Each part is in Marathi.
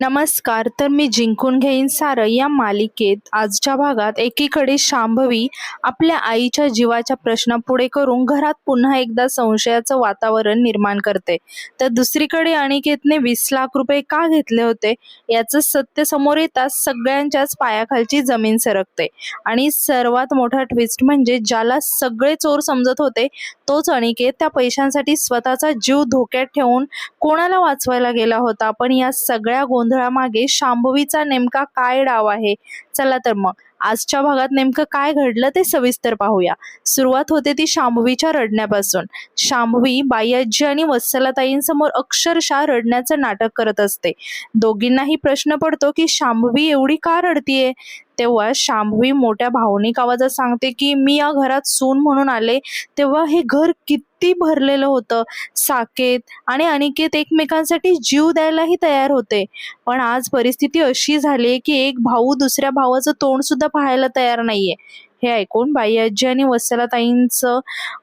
नमस्कार. तर मी जिंकून घेईन सारं या मालिकेत आजच्या भागात एकीकडे शांभवी आपल्या आईच्या जीवाच्या प्रश्नापुढे करून घरात पुन्हा एकदा संशयाचं वातावरण निर्माण करते. तर दुसरीकडे अनिकेतने 20 लाख रुपये का घेतले होते याचं सत्य समोर येताच सगळ्यांच्याच पायाखालची जमीन सरकते. आणि सर्वात मोठा ट्विस्ट म्हणजे ज्याला सगळे चोर समजत होते तोच अनिकेत त्या पैशांसाठी स्वतःचा जीव धोक्यात ठेवून कोणाला वाचवायला गेला होता. पण या सगळ्या गोंधळामागे शांभवीचा नेमका काय डाव आहे? चला तर मग आजच्या भागात नेमकं काय घडलं ते सविस्तर पाहूया. सुरुवात होते ती शांभवीच्या रडण्यापासून. शांभवी बाई आणि वत्सलाताईंसमोर अक्षरशः रडण्याचं नाटक करत असते. दोघींनाही प्रश्न पडतो की शांभवी एवढी का रडतीये. तेव्हा शांभवी मोठ्या भावनिक आवाजात सांगते की मी या घरात सून म्हणून आले तेव्हा हे घर किती भरलेलं होतं. साकेत आणि अनिकेत एकमेकांसाठी जीव द्यायलाही तयार होते. पण आज परिस्थिती अशी झाली की एक भाऊ दुसऱ्या भावाचं तोंड सुद्धा पाहायला तयार नाहीये. हे ऐकून बाई आणि वत्सलाताईंचं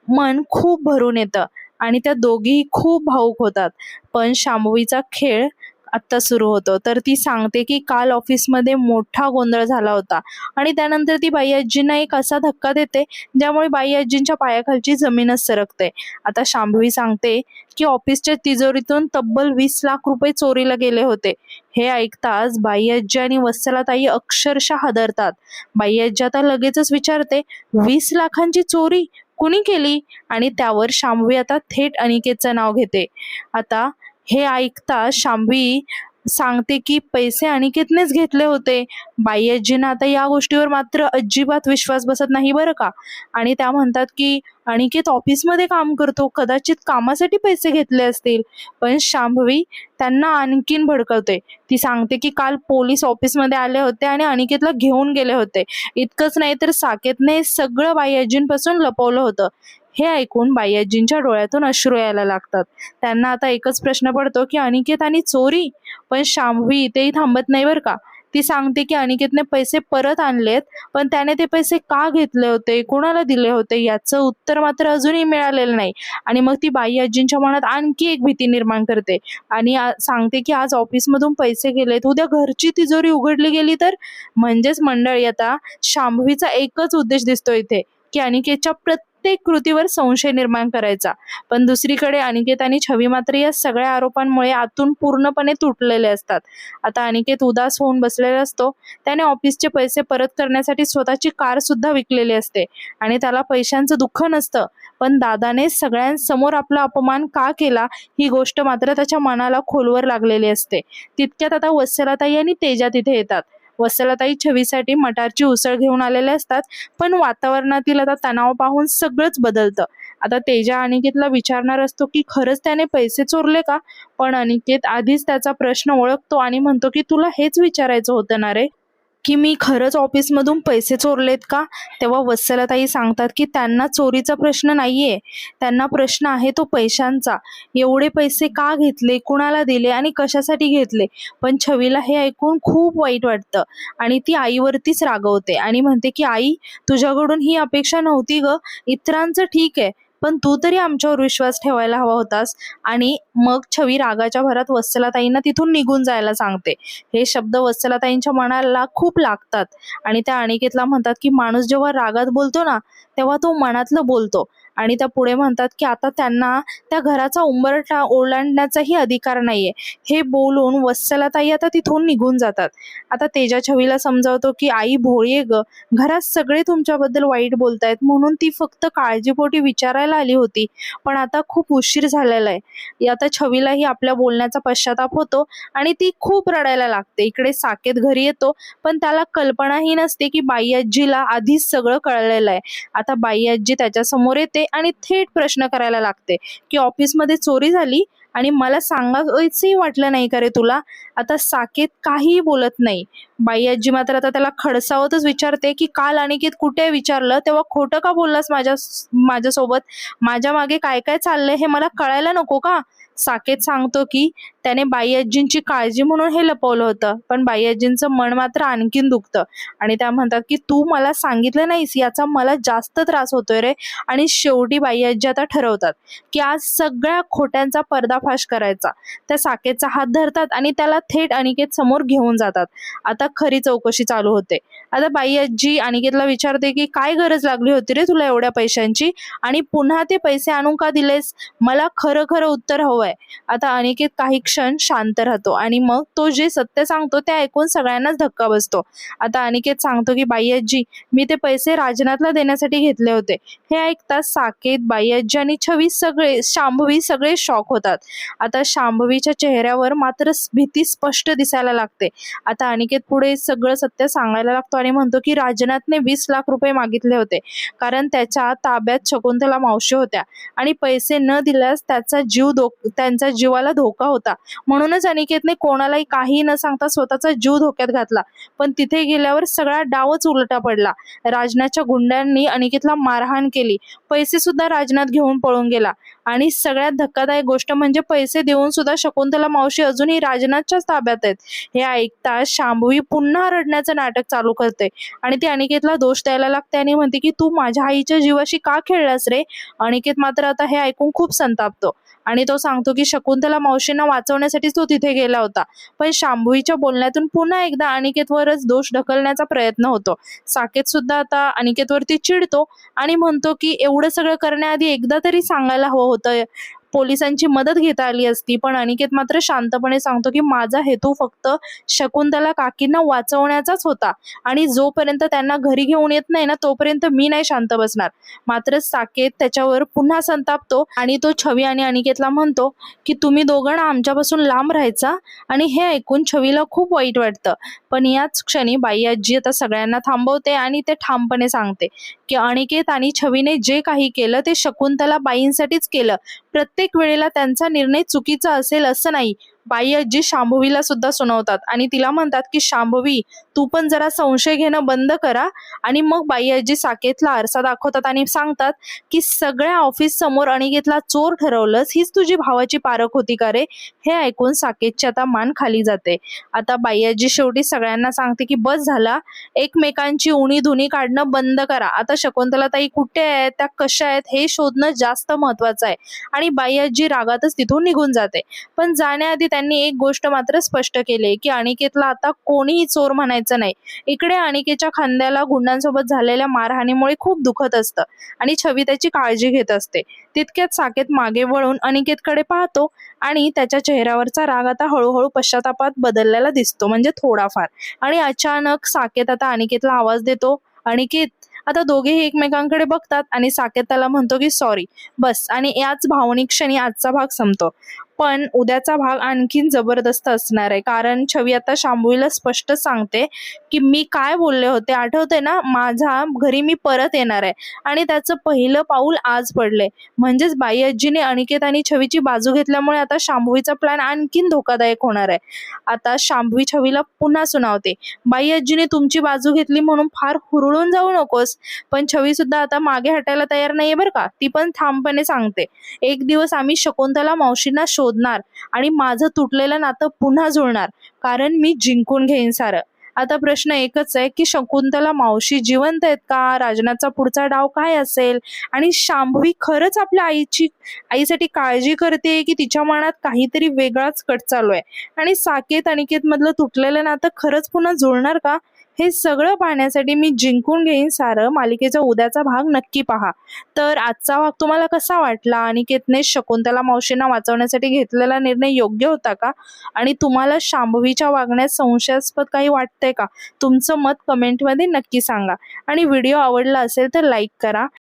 मन खूप भरून येतं आणि त्या दोघीही खूप भावुक होतात. पण शांभवीचा खेळ आत्ता सुरू होतो. तर ती सांगते की काल ऑफिसमध्ये मोठा गोंधळ झाला होता आणि त्यानंतर ती बाई आजींना एक असा धक्का देते ज्यामुळे बाई आजींच्या पायाखालची जमीनच सरकते. आता शांभवी सांगते की ऑफिसच्या तिजोरीतून तब्बल 20 लाख रुपये चोरीला गेले होते. हे ऐकताच बाई आजी आणि वत्सलाताई अक्षरशः हादरतात. बाई आजी आता लगेचच विचारते, 20 लाखांची चोरी कुणी केली? आणि त्यावर शांभवी आता थेट अनिकेतचं नाव घेते. आता हे ऐकता शांभवी सांगते की पैसे अनिकेतनेच घेतले होते. बाई आजींना आता या गोष्टीवर मात्र अजिबात विश्वास बसत नाही बरं का. आणि त्या म्हणतात की अनिकेत ऑफिसमध्ये काम करतो, कदाचित कामासाठी पैसे घेतले असतील. पण शांभवी त्यांना आणखीन भडकवते. ती सांगते की काल पोलीस ऑफिसमध्ये आले होते आणि अनिकेतला घेऊन गेले होते. इतकंच नाही तर साकेतने हे सगळं बाई आजींपासून लपवलं होतं. हे ऐकून बाई आजींच्या डोळ्यातून अश्रू यायला लागतात. त्यांना आता एकच प्रश्न पडतो की अनिकेत आणि चोरी. पण शांभवी इथेही थांबत नाही बरं का. ती सांगते की अनिकेतने पैसे परत आणलेत, पण त्याने ते पैसे का घेतले होते, कोणाला दिले होते याचं उत्तर मात्र अजूनही मिळालेलं नाही. आणि मग ती बाई आजींच्या मनात आणखी एक भीती निर्माण करते आणि सांगते की आज ऑफिसमधून पैसे गेलेत, उद्या घरची तिजोरी उघडली गेली तर. म्हणजेच मंडळी आता शांभवीचा एकच उद्देश दिसतो इथे की अनिकेतच्या प्रत्येक कृतीवर संशय निर्माण करायचा. पण दुसरीकडे अनिकेत आणि छवी मात्र या सगळ्या आरोपांमुळे आतून पूर्णपणे तुटलेले असतात. आता अनिकेत उदास होऊन बसलेला असतो. त्याने ऑफिसचे पैसे परत करण्यासाठी स्वतःची कार सुद्धा विकलेली असते आणि त्याला पैशांचं दुःख नसतं. पण दादाने सगळ्यांसमोर आपला अपमान का केला ही गोष्ट मात्र त्याच्या मनाला खोलवर लागलेली असते. तितक्यात आता वत्सलाताई आणि तेजा तिथे येतात. वत्सलाताई छवीसाठी मटारची उसळ घेऊन आलेले असतात. पण वातावरणातील आता तणाव पाहून सगळंच बदलतं. आता तेजा अनिकेतला विचारणार असतो की खरंच त्याने पैसे चोरले का. पण अनिकेत आधीच त्याचा प्रश्न ओळखतो आणि म्हणतो की तुला हेच विचारायचं होतं ना रे, की मी खरंच ऑफिसमधून पैसे चोरलेत का. तेव्हा वत्सलाताई सांगतात की त्यांना चोरीचा प्रश्न नाहीये, त्यांना प्रश्न आहे तो पैशांचा. एवढे पैसे का घेतले, कुणाला दिले आणि कशासाठी घेतले. पण छवीला हे ऐकून खूप वाईट वाटतं आणि ती आईवरतीच रागवते आणि म्हणते की आई, तुझ्याकडून ही अपेक्षा नव्हती ग. इतरांचं ठीक आहे, पण तू तरी आमच्यावर विश्वास ठेवायला हवा होतास. आणि मग छवी रागाच्या भरात वत्सलाताईंना तिथून निघून जायला सांगते. हे शब्द वत्सलाताईंच्या मनाला खूप लागतात आणि त्या अनिकेतला म्हणतात की माणूस जेव्हा रागात बोलतो ना तेव्हा तो मनातलं बोलतो. आणि त्या पुढे म्हणतात की आता त्यांना त्या घराचा उंबरठा ओलांडण्याचाही अधिकार नाहीये. हे बोलून वत्सलाताई आता तिथून निघून जातात. आता तेजा छवीला समजावतो की आई भोळी आहे ग, घरात सगळे तुमच्याबद्दल वाईट बोलतायत म्हणून ती फक्त काळजीपोटी विचारायला आली होती. पण आता खूप उशीर झालेला आहे. आता छवीलाही आपल्या बोलण्याचा पश्चाताप होतो आणि ती खूप रडायला लागते. इकडे साकेत घरी येतो, पण त्याला कल्पनाही नसते की बाई आजीला आधीच सगळं कळलेलं आहे. आता बाई आजी त्याच्या समोर येते आणि थेट प्रश्न करायला लागते की ऑफिसमध्ये चोरी झाली आणि मला सांगायचंही वाटलं नाही का रे तुला. आता साकेत काहीही बोलत नाही. बाई आजी मात्र आता त्याला खडसावतच विचारते की काल अनिकेत कुठे विचारलं तेव्हा खोटं का बोललास माझ्यासोबत. माझ्या मागे काय काय चाललंय हे मला कळायला नको का. साकेत सांगतो की त्याने बाई आजींची काळजी म्हणून हे लपवलं होतं. पण बाई आजींचं मन मात्र आणखीन दुखतं आणि त्या म्हणतात की तू मला सांगितलं नाहीस याचा मला जास्त त्रास होतोय रे. आणि शेवटी बाई आजी आता ठरवतात की आज सगळ्या खोट्यांचा पर्दाफाश करायचा. त्या साकेतचा हात धरतात आणि त्याला थेट अनिकेत समोर घेऊन जातात. आता खरी चौकशी चालू होते. आता बाई आजी अनिकेतला विचारते की काय गरज लागली होती रे तुला एवढ्या पैशांची, आणि पुन्हा ते पैसे आणून का दिलेस, मला खरं खरं उत्तर हवंय. आता अनिकेत काही क्षण शांत राहतो आणि मग तो जे सत्य सांगतो ते ऐकून सगळ्यांनाच धक्का बसतो. आता अनिकेत सांगतो की बाई आजी, मी ते पैसे राजनाथला देण्यासाठी घेतले होते. हे ऐकताच साकेत, बाई आजी आणि शांभवी सगळे शॉक होतात. आता शांभवीच्या चेहऱ्यावर मात्र भीती स्पष्ट दिसायला लागते. आता अनिकेत पुढे सगळं सत्य सांगायला लागतो आणि म्हणतो की राजनाथने 20 लाख रुपये मागितले होते, कारण त्याच्या ताब्यात शकुंतला मावशी होत्या आणि पैसे न दिल्यास त्यांचा जीवाला धोका होता. म्हणूनच अनिकेतने कोणालाही काही न सांगता स्वतःचा जीव धोक्यात घातला. पण तिथे गेल्यावर सगळा डावच उलटा पडला. राजनाथच्या गुंड्यांनी अनिकेतला मारहाण केली. पैसे सुद्धा राजनाथ घेऊन पळून गेला. आणि सगळ्यात धक्कादायक गोष्ट म्हणजे पैसे देऊन सुद्धा शकुंतला मावशी अजूनही राजनाथच्याच ताब्यात आहेत. हे ऐकता शांभवी पुन्हा रडण्याचं नाटक चालू करते आणि ती अनिकेतला दोष द्यायला लागते आणि म्हणते की तू माझ्या आईच्या जीवाशी का खेळलास रे. अनिकेत मात्र आता हे ऐकून खूप संतापतो आणि तो सांगतो की शकुंतला मावशींना वाचवण्यासाठीच तो तिथे गेला होता. पण शांभवीच्या बोलण्यातून पुन्हा एकदा अनिकेतवरच दोष ढकलण्याचा प्रयत्न होतो. साकेत सुद्धा आता अनिकेतवरती चिडतो आणि म्हणतो की एवढं सगळं करण्याआधी एकदा तरी सांगायला हवं होतं, पोलिसांची मदत घेता आली असती. पण अनिकेत मात्र शांतपणे सांगतो की माझा हेतू फक्त शकुंतला काकींना वाचवण्याचाच होता आणि जोपर्यंत त्यांना घरी घेऊन येत नाही ना तोपर्यंत मी नाही शांत बसणार. मात्र साकेत त्याच्यावर पुन्हा संतापतो आणि तो छवी आणि अनिकेतला म्हणतो की तुम्ही दोघं आमच्यापासून लांब राहायचा. आणि हे ऐकून छवीला खूप वाईट वाटतं. पण याच क्षणी बाई आजी आता सगळ्यांना थांबवते आणि ते ठामपणे सांगते की अनिकेत आणि छवीने जे काही केलं ते शकुंतला बाईंसाठीच केलं. प्रत्येक वेळेला त्यांचा निर्णय चुकीचा असेल असं नाही. बाई आजी शांभवीला सुद्धा सुनावतात आणि तिला म्हणतात की शांभवी, तू पण जरा संशय घेणं बंद करा. आणि मग बाई आजी साकेतला आरसा दाखवतात आणि सांगतात की सगळ्या ऑफिस समोर अनिकेतला चोर ठरवलंस, हीच तुझी भावाची पारख होती का रे. हे ऐकून साकेतची आता मान खाली जाते. आता बाई आजी शेवटी सगळ्यांना सांगते की बस झाला, एकमेकांची उणी धुनी काढणं बंद करा. आता शकुंतला ताई कुठे आहेत, त्या कशा आहेत हे शोधणं जास्त महत्वाचं आहे. आणि बाई आजी रागातच तिथून निघून जाते. पण जाण्याआधी त्यांनी एक गोष्ट मात्र स्पष्ट केली की अनिकेतला आता कोणीही चोर म्हणायचं नाही. इकडे अनिकेतच्या खांद्याला गुंडांसोबत झालेल्या मारहाणीमुळे खूप दुखत असतं आणि छवी त्याची काळजी घेत असते. तितक्यात साकेत मागे वळून अनिकेतकडे पाहतो आणि त्याच्या चेहऱ्यावरचा राग आता हळूहळू पश्चातापात बदललेला दिसतो, म्हणजे थोडाफार. आणि अचानक साकेत आता अनिकेतला आवाज देतो, अनिकेत. आता दोघेही एकमेकांकडे बघतात आणि साकेत त्याला म्हणतो की सॉरी, बस. आणि याच भावनिक क्षणी आजचा भाग संपतो. पण उद्याचा भाग आणखीन जबरदस्त असणार आहे, कारण छवी आता शांभवीला स्पष्ट सांगते की मी काय बोलले होते आठवते ना, माझ्या घरी मी परत येणार आहे. आणि त्याचं पहिलं पाऊल आज पडले. म्हणजेच बाई आजीने अनिकेत आणि छवीची बाजू घेतल्यामुळे आता शांभवीचा प्लॅन आणखीन धोकादायक होणार आहे. आता शांभवी छवीला पुन्हा सुनावते, बाई आजीने तुमची बाजू घेतली म्हणून फार हुरळून जाऊ नकोस. पण छवी सुद्धा आता मागे हटायला तयार नाहीये बरं का. ती पण ठामपणे सांगते, एक दिवस आम्ही शकुंतला मावशींना शोधणार आणि माझं तुटलेलं नातं पुन्हा जुळणार, कारण मी जिंकून घेईन सारं. आता प्रश्न एकच आहे की शकुंतला मावशी जिवंत आहेत का, राजनाथचा पुढचा डाव काय असेल, आणि शांभवी खरंच आपल्या आईसाठी काळजी करते की तिच्या मनात काहीतरी वेगळाच कट चालू आहे, आणि साकेत अनिकेत मधलं तुटलेलं नातं खरंच पुन्हा जुळणार का. हे सगळं पाहण्यासाठी मी जिंकून घेईन सारं मालिकेचा उद्याचा भाग नक्की पहा. तर आजचा भाग तुम्हाला कसा वाटला, अनिकेतने शकुंतला मावशींना वाचवण्यासाठी घेतलेला निर्णय योग्य होता का, आणि तुम्हाला शांभवीच्या वागण्यात संशयास्पद काही वाटतंय का. तुमचं मत कमेंटमध्ये नक्की सांगा आणि व्हिडिओ आवडला असेल तर लाईक करा.